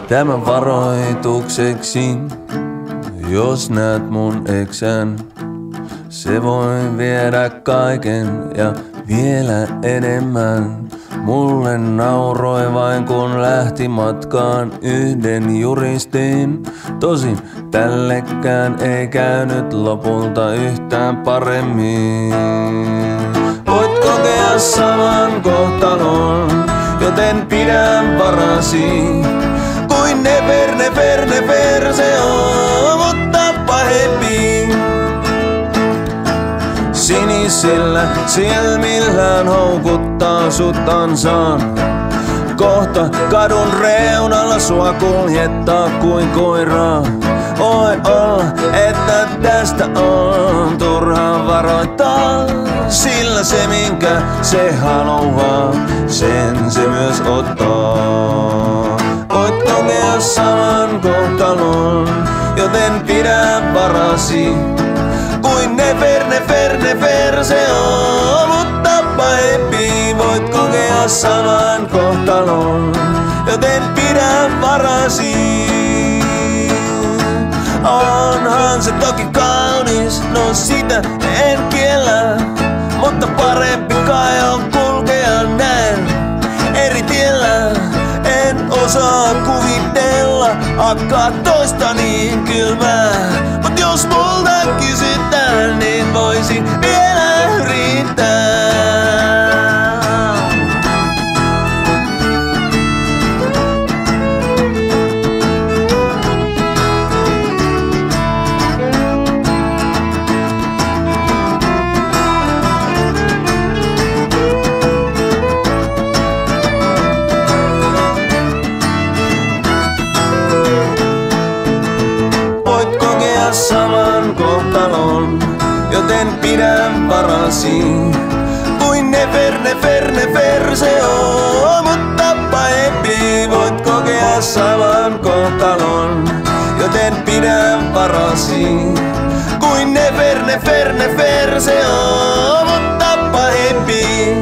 Tämän varoitukseksi, jos näet mun eksän, se voi viedä kaiken ja vielä enemmän. Mulle nauroi vain kun lähti matkaan yhden juristin. Tosin tällekään ei käynyt lopulta yhtään paremmin. Voit kokea saman kohtalon, joten pidä varasi. Kuin never se on, mutta pahempi. Sinisillä silmillään houkuttaa sut ansaan. Kohta kadun reunalla sua kuljettaa kuin koiraa. Voi olla, että tästä on turhaa varoittaa. Sillä se minkä se haluaa, sen se myös ottaa. Voit kokea saman kohtalon, joten pidä varasi. Kuin never se on, mutta pahempi. Voit kokea saman kohtalon, joten pidä varasi. Onhan se toki kaunis, no sitä en kiellä. Mutta parempi kai on kulkea näin eri tiellä. En osaa kuvitella akkaa toista niin kylmää. Mut jos multa kysytään, niin voisin vielä yrittää. Saman kohtalon, joten pidä varasi. Kuin never se on, mutta pahempi. Voit kokea saman kohtalon, joten pidä varasi. Kuin never se on, mutta pahempi.